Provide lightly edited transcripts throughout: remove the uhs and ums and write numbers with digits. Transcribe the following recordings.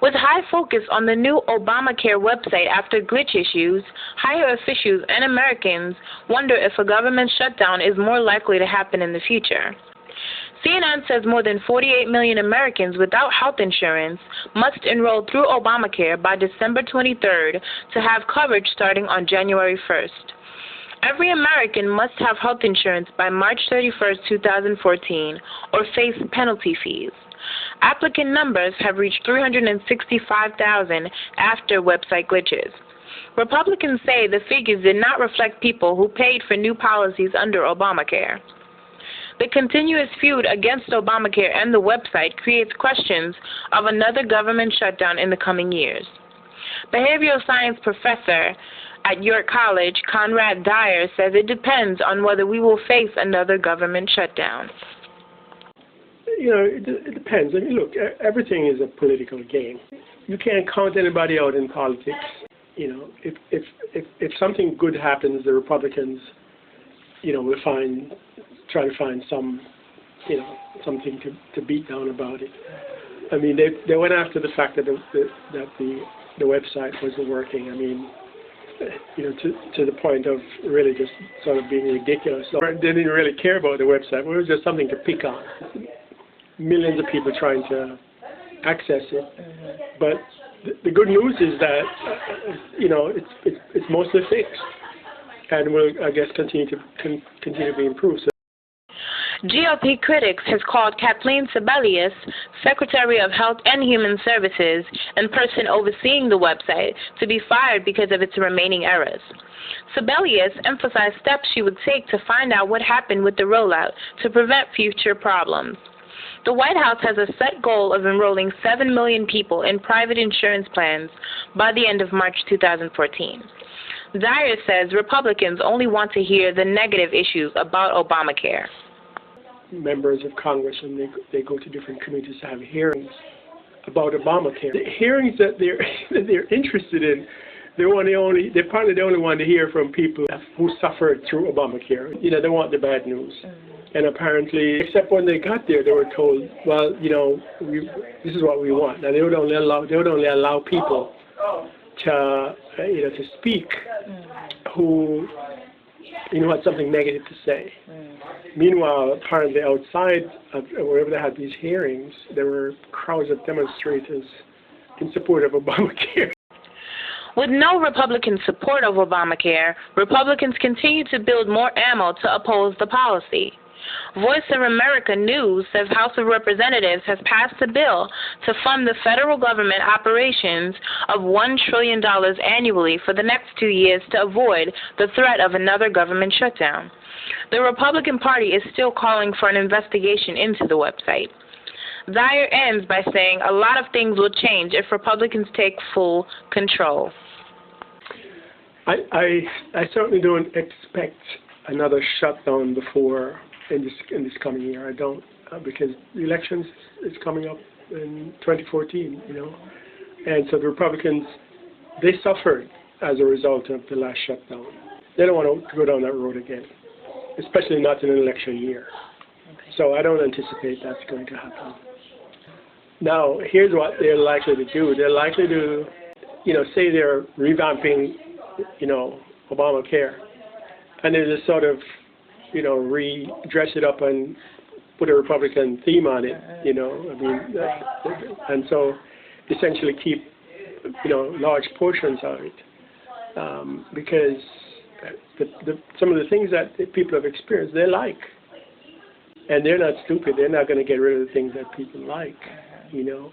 With high focus on the new Obamacare website after glitch issues, higher officials and Americans wonder if a government shutdown is more likely to happen in the future. CNN says more than 48 million Americans without health insurance must enroll through Obamacare by December 23rd to have coverage starting on January 1st. Every American must have health insurance by March 31st, 2014, or face penalty fees. Applicant numbers have reached 365,000 after website glitches. Republicans say the figures did not reflect people who paid for new policies under Obamacare. The continuous feud against Obamacare and the website creates questions of another government shutdown in the coming years. Behavioral science professor at Jour College, Conrad Dyer, says it depends on whether we will face another government shutdown. You know, it depends. I mean, look, everything is a political game. You can't count anybody out in politics. You know, if something good happens, the Republicans, you know, will try to find some, you know, something to beat down about it. I mean, they went after the fact that the website wasn't working. I mean, you know, to the point of really just sort of being ridiculous. So they didn't really care about the website. It was just something to pick on. Millions of people trying to access it. But the good news is that, you know, it's mostly fixed, and will, I guess, continue to be improved. So GOP critics has called Kathleen Sebelius, Secretary of Health and Human Services and person overseeing the website, to be fired because of its remaining errors. Sebelius emphasized steps she would take to find out what happened with the rollout to prevent future problems. The White House has a set goal of enrolling 7 million people in private insurance plans by the end of March 2014. Dyer says Republicans only want to hear the negative issues about Obamacare. Members of Congress, and they go to different committees to have hearings about Obamacare. The hearings that they're interested in, they're partly the only one to hear from people who suffered through Obamacare. You know, they want the bad news. And apparently, except when they got there, they were told, well, you know, this is what we want. Now, they would only allow people to, you know, to speak who, you know, had something negative to say. Meanwhile, apparently outside of wherever they had these hearings, there were crowds of demonstrators in support of Obamacare. With no Republican support of Obamacare, Republicans continue to build more ammo to oppose the policy. Voice of America News says House of Representatives has passed a bill to fund the federal government operations of $1 trillion annually for the next 2 years to avoid the threat of another government shutdown. The Republican Party is still calling for an investigation into the website. Dyer ends by saying a lot of things will change if Republicans take full control. I certainly don't expect another shutdown before in this coming year. I don't, because the elections is coming up in 2014, you know, and so the Republicans, they suffered as a result of the last shutdown. They don't want to go down that road again, especially not in an election year. So I don't anticipate that's going to happen. Now, here's what they're likely to do. They're likely to, you know, say they're revamping, you know, Obamacare, and they just sort of, you know, dress it up and put a Republican theme on it, you know. I mean, and so essentially keep, you know, large portions of it, because some of the things that people have experienced, they like, and they're not stupid. They're not going to get rid of the things that people like, you know.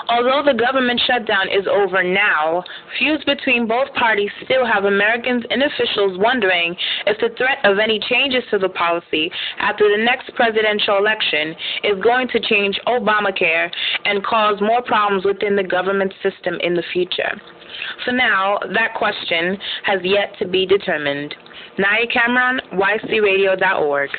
Although the government shutdown is over now, feuds between both parties still have Americans and officials wondering if the threat of any changes to the policy after the next presidential election is going to change Obamacare and cause more problems within the government system in the future. For now, that question has yet to be determined. Naya Cameron, YCRadio.org.